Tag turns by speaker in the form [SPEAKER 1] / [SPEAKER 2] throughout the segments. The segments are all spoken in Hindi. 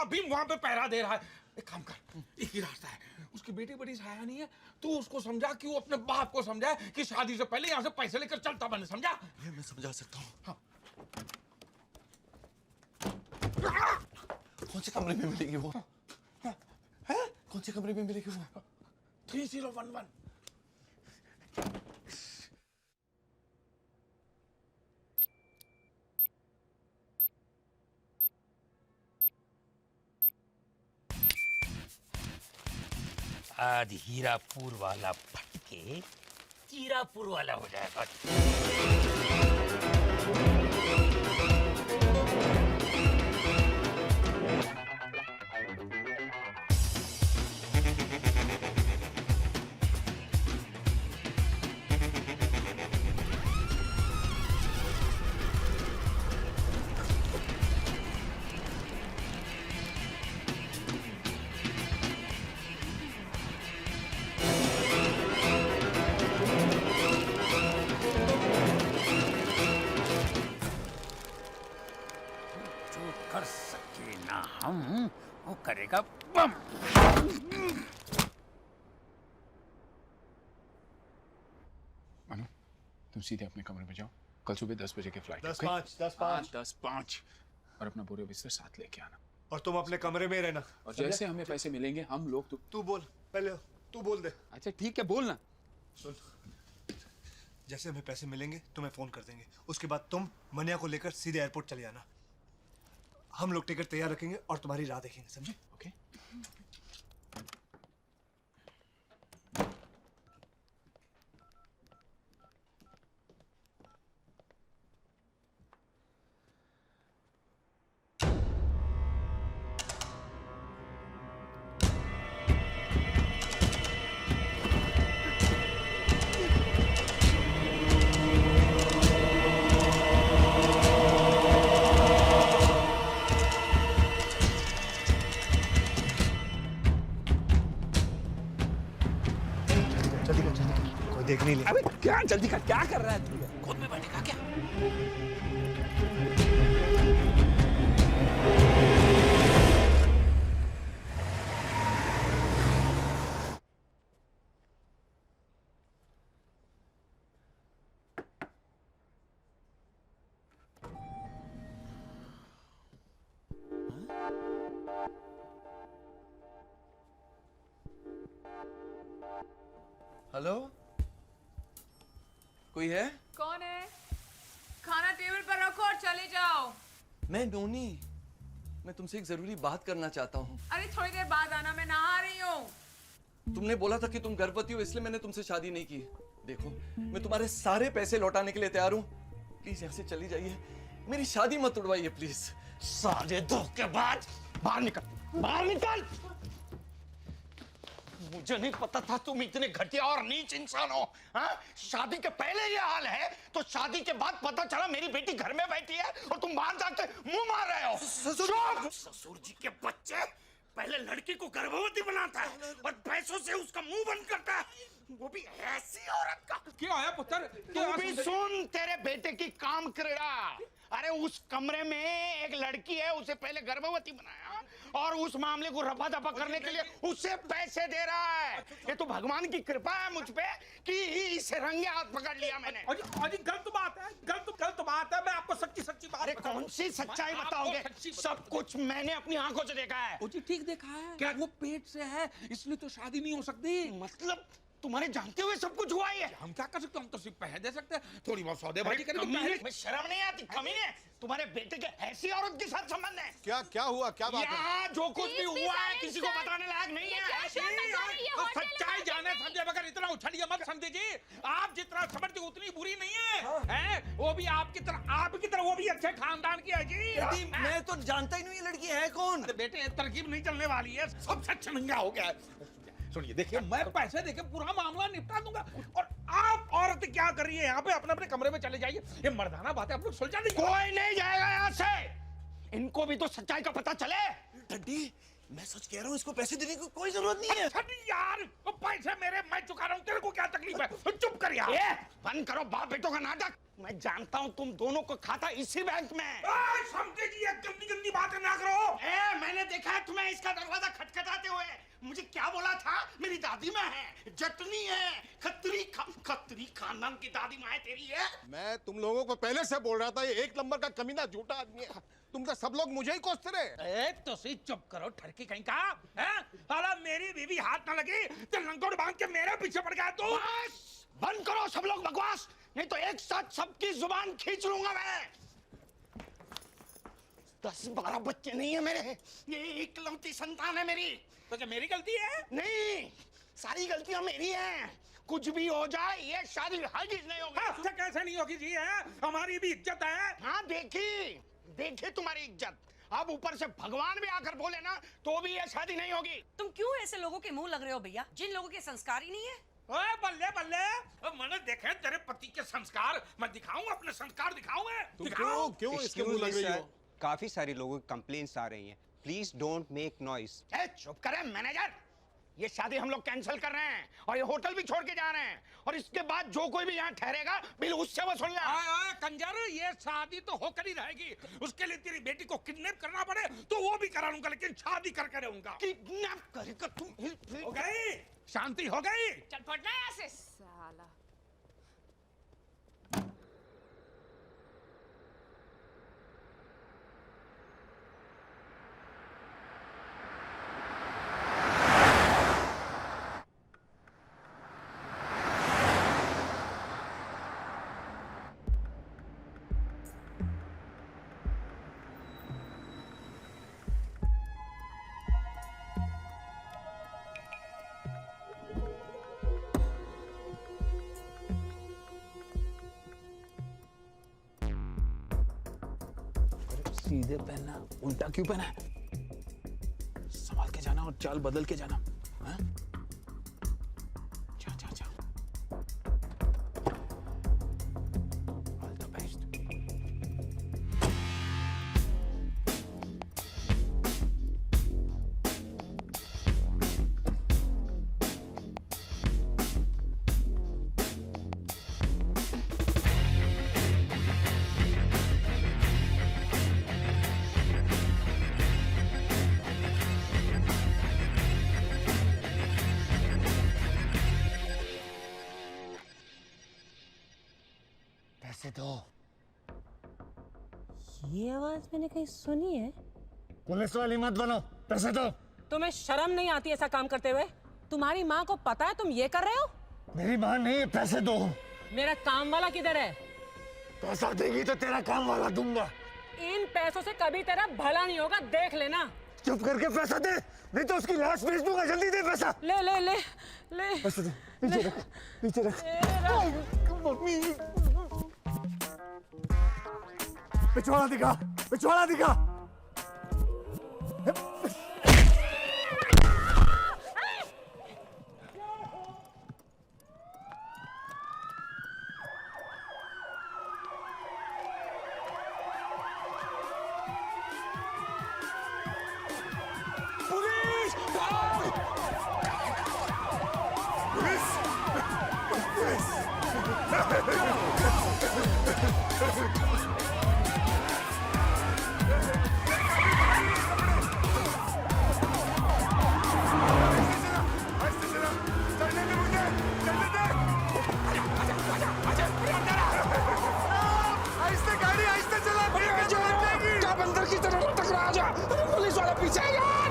[SPEAKER 1] अभी वहां पे पहरा दे रहा है। एक काम कर, एक ही रास्ता है, उसकी बेटी बड़ी साया नहीं है, तू उसको समझा कि वो अपने बाप को समझाए कि शादी से पहले यहाँ से पैसे लेकर चलता बने, समझा?
[SPEAKER 2] ये मैं समझा सकता हूँ।
[SPEAKER 1] हाँ।
[SPEAKER 2] कौन से कमरे में मिलेगी वो? है? कौन से कमरे में मिलेगी वो?
[SPEAKER 1] 3011।
[SPEAKER 3] आज हीरापुर वाला फटके चीरापुर वाला हो जाएगा। कर सके ना हम, वो करेगा बम।
[SPEAKER 1] मनु, तुम सीधे अपने कमरे में जाओ, कल सुबह 10 बजे की फ्लाइट।
[SPEAKER 2] 10-5
[SPEAKER 1] और अपना बोरे बिस्तर साथ लेके आना।
[SPEAKER 4] और तुम अपने कमरे में ही रहना।
[SPEAKER 1] और जैसे हमें पैसे मिलेंगे हम लोग
[SPEAKER 4] तू बोल पहले, तू बोल दे।
[SPEAKER 1] अच्छा ठीक है, बोलना।
[SPEAKER 4] सुन, जैसे हमें पैसे मिलेंगे तुम्हें फोन कर देंगे, उसके बाद तुम मनिया को लेकर सीधे एयरपोर्ट चले जाना। हम लोग टिकट तैयार रखेंगे और तुम्हारी राह देखेंगे, समझे?
[SPEAKER 1] ओके।
[SPEAKER 4] जल्दी कर, कोई देख नहीं ले।
[SPEAKER 1] अबे क्या जल्दी कर, क्या कर रहा है तू?
[SPEAKER 3] खुद में बैठेगा क्या?
[SPEAKER 2] हेलो, कोई है?
[SPEAKER 5] कौन है? खाना टेबल पर रखो और चले जाओ।
[SPEAKER 2] मैं नोनी, मैं तुमसे एक जरूरी बात करना चाहता हूँ।
[SPEAKER 5] अरे थोड़ी देर बाद आना, मैं नहा रही हूँ।
[SPEAKER 2] तुमने बोला था कि तुम गर्भवती हो, इसलिए मैंने तुमसे शादी नहीं की। देखो, मैं तुम्हारे सारे पैसे लौटाने के लिए तैयार हूँ। प्लीज यहाँ से चली जाइए, मेरी शादी मत उड़वाइए प्लीज।
[SPEAKER 3] सारे धोखेबाज, बाहर निकल, बाहर निकल। मुझे नहीं पता था तुम इतने घटिया और नीच इंसान हो। हाँ? शादी के पहले ये हाल है तो शादी के बाद पता चला मेरी बेटी घर में बैठी है और तुम बाहर जाके मुंह मार रहे हो। ससुर, ससुर जी के बच्चे, पहले लड़की को गर्भवती बनाता है और पैसों से उसका मुंह बंद करता है, वो भी ऐसी औरत का।
[SPEAKER 1] क्या आया पुत्र?
[SPEAKER 3] तू भी सुन, तेरे बेटे की काम क्रीड़ा। अरे उस कमरे में एक लड़की है, उसे पहले गर्भवती बनाया और उस मामले को रफा दफा करने के लिए उसे पैसे दे रहा है। ये तो भगवान की कृपा है मुझ पे कि इसे रंगे हाथ पकड़ लिया मैंने।
[SPEAKER 1] अजी गलत बात है, गलत बात है। मैं आपको सच्ची सच्ची बात।
[SPEAKER 3] अरे कौन सी सच्चाई बताओगे? सब कुछ मैंने अपनी आंखों से देखा है।
[SPEAKER 1] जी ठीक देखा है। क्या वो पेट से है, इसलिए तो शादी नहीं हो सकती।
[SPEAKER 3] मतलब तुम्हारे जानते हुए सब कुछ हुआ ही है।
[SPEAKER 1] हम क्या कर सकते हैं? हम तो सिर्फ पैसे दे सकते हैं, थोड़ी बहुत सौदेबाजी करेंगे।
[SPEAKER 3] मैं शर्म नहीं आती? कमीने, तुम्हारे बेटे के ऐसी औरत के साथ संबंध है?
[SPEAKER 4] क्या हुआ, क्या बात है?
[SPEAKER 3] यहाँ जो कुछ भी हुआ है किसी को बताने लायक नहीं है।
[SPEAKER 1] सच्चाई जाने समझे बगैर इतना उछलिए मत समझे जी। आप जितना समझते उतनी बुरी नहीं है, हैं? वो भी आपकी तरह वो भी अच्छे खानदान की है जी।
[SPEAKER 2] मैं तो जानता ही नहीं ये लड़की है कौन।
[SPEAKER 1] बेटे तरकीब नहीं चलने वाली है, सब सच महंगा हो गया है। सुनिए, देखिए मैं पैसे देके पूरा मामला निपटा दूंगा और आप औरत क्या कर रही है यहाँ पे? अपने अपने कमरे में चले जाइए। ये मर्दाना बात है, आप लोग सुलझा नहीं।
[SPEAKER 3] कोई नहीं जाएगा यहाँ से। इनको भी तो सच्चाई का पता चले।
[SPEAKER 2] डड्डी, मैं सच कह रहा हूँ, इसको पैसे देने की कोई जरूरत नहीं है।
[SPEAKER 1] अच्छा यार, वो पैसे मेरे, मैं चुका रहा हूँ, तेरे को क्या तकलीफ है? चुप कर यार।
[SPEAKER 3] बंद करो बाप बेटों का नाटक। मैं जानता हूँ तुम दोनों को खाता इसी बैंक में।
[SPEAKER 1] समझे जी, ये गंदी गंदी बातें ना करो।
[SPEAKER 3] मैंने देखा है तुम्हें इसका दरवाजा खटखटाते हुए? मुझे क्या बोला था? मेरी दादी माँ है, जटनी है, खत्री खानदान की दादी माँ है तेरी है।
[SPEAKER 6] मैं तुम लोगों को पहले से बोल रहा था, ये एक नंबर का कमीना झूठा आदमी है। तुम तो सब लोग मुझे ही कोसते रहे।
[SPEAKER 1] तो सी चुप करो ठरकी कहीं का, हैं? हालांकि मेरी बीवी हाथ ना लगी तो लंगोट बांध के मेरे पीछे पड़ गया तू।
[SPEAKER 3] बंद करो सब लोग बकवास, नहीं तो एक साथ सबकी जुबान खींच लूंगा मैं। 10-12 बच्चे नहीं है मेरे, ये इकलौती संतान है मेरी।
[SPEAKER 1] तो क्या मेरी गलती है?
[SPEAKER 3] नहीं, सारी गलतियां मेरी हैं। कुछ भी हो जाए ये शादी हरगिज नहीं होगी।
[SPEAKER 1] अच्छा कैसे नहीं होगी जी? है हमारी भी इज्जत है।
[SPEAKER 3] हाँ देखी तुम्हारी इज्जत। अब ऊपर से भगवान भी आकर बोले ना तो भी ये शादी नहीं होगी।
[SPEAKER 7] तुम क्यों ऐसे लोगों के मुंह लग रहे हो भैया, जिन लोगों के संस्कार ही नहीं है?
[SPEAKER 1] ओए बल्ले बल्ले, मैंने देखे तेरे पति के संस्कार, मैं दिखाऊं अपने संस्कार दिखाऊं मैं।
[SPEAKER 6] तुम क्यों इसके मुंह लग रही हो?
[SPEAKER 8] काफी सारे लोगों की कंप्लेंट्स आ रही हैं। Please don't make noise.
[SPEAKER 3] चुप करे मैनेजर, ये शादी हम लोग कैंसिल कर रहे हैं और ये होटल भी छोड़ के जा रहे हैं, और इसके बाद जो कोई भी यहाँ ठहरेगा बिल उससे वसूल लेना।
[SPEAKER 1] ओए कंजर, ये शादी तो होकर ही रहेगी। उसके लिए तेरी बेटी को किडनैप करना पड़े तो वो भी करा लूंगा, लेकिन शादी करके रहूंगा।
[SPEAKER 3] किडनैप करेगा तुम?
[SPEAKER 1] हो गई शांति, हो गई।
[SPEAKER 7] चल फटना यहाँ से।
[SPEAKER 5] साला
[SPEAKER 1] सीधे पहनना, उल्टा क्यों पहना है? संभाल के जाना और चाल बदल के जाना। हाँ? जा जा जा। All the best.
[SPEAKER 3] पैसे दो।
[SPEAKER 7] ये आवाज मैंने कहीं सुनी है।
[SPEAKER 3] पुलिस वाली मत बनो, पैसे दो।
[SPEAKER 7] तुम्हें शर्म नहीं आती ऐसा काम करते हुए? तुम्हारी माँ को पता है तुम ये कर रहे हो?
[SPEAKER 3] मेरी माँ नहीं, पैसे दो।
[SPEAKER 7] मेरा काम वाला किधर है?
[SPEAKER 3] पैसा देगी तो तेरा काम वाला दूंगा।
[SPEAKER 7] इन पैसों से कभी तेरा भला नहीं होगा, देख लेना।
[SPEAKER 3] चुप करके पैसा दे, नहीं तो उसकी लाश बेच दूंगा। जल्दी दे पैसा।
[SPEAKER 7] ले ले ले ले।
[SPEAKER 3] पैसे दे, पीछे रख, पीछे रख। मम्मी, पिछवाड़ा दिखा, पिछवाड़ा दिखा। पुलिस! भाग! पुलिस!
[SPEAKER 1] बंदर की तरह टकरा जा। पुलिस वाला पीछे है यार।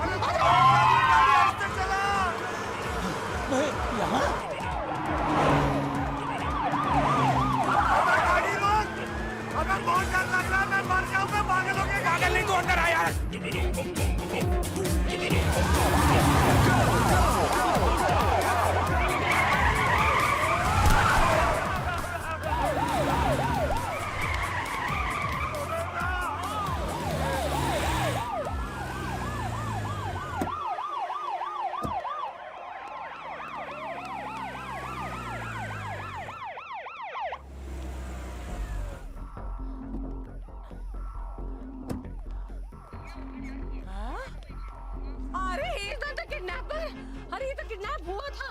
[SPEAKER 3] अगर बहुत डर लग रहा है मैं मर जाऊंगा, पागलों के
[SPEAKER 1] पागल नहीं तो अंदर आ यार।
[SPEAKER 7] अरे ये तो किडनैप हुआ था।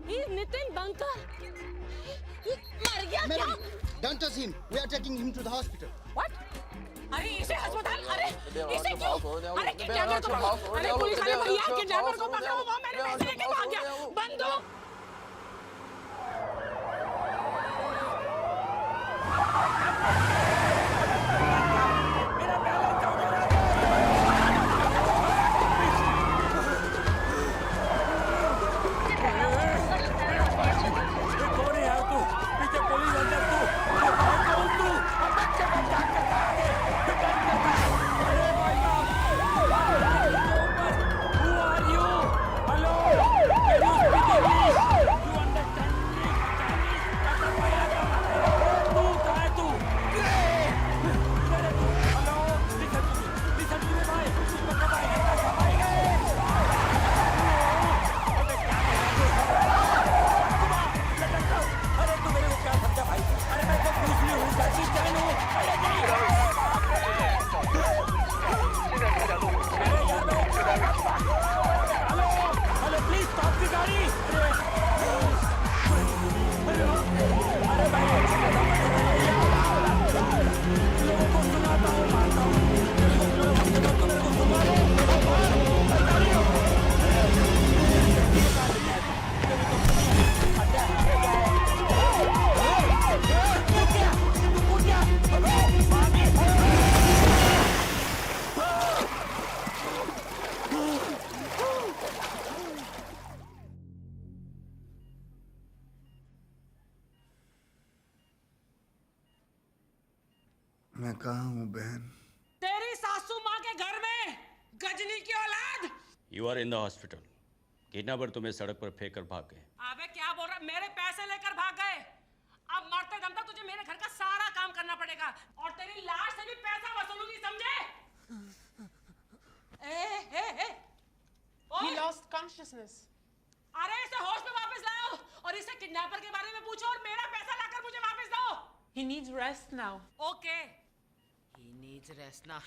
[SPEAKER 7] ये नितिन बंकर ये मर गया क्या?
[SPEAKER 9] Don't touch him. We are taking him to the hospital.
[SPEAKER 7] What? अरे अरे इसे अस्पताल, अरे इसे क्यों? अरे किडनैपर को पकड़ो, अरे पुलिस वाले भैया किडनैपर को पकड़ो, वो मेरे पैसे लेके भाग गया। बंदूक।
[SPEAKER 9] मैं कहाँ हूँ बहन?
[SPEAKER 7] तेरी सासू माँ के घर में, गजनी की औलाद।
[SPEAKER 10] You are in the hospital. Kidnapper तुम्हें सड़क पर फेंक कर भाग गए।
[SPEAKER 7] अबे क्या बोल रहा है? मेरे पैसे लेकर भाग गए। अब मरते दम तक तुझे मेरे घर का सारा काम करना पड़ेगा और तेरी लाश से भी पैसा वसूलूंगी, समझे?
[SPEAKER 5] He lost consciousness.
[SPEAKER 7] अरे इसे होश में वापस लाओ और इसे किडनैपर के बारे में पूछो और मेरा पैसा लाकर मुझे वापस दो।
[SPEAKER 5] He needs rest now.
[SPEAKER 7] Okay. He needs rest now.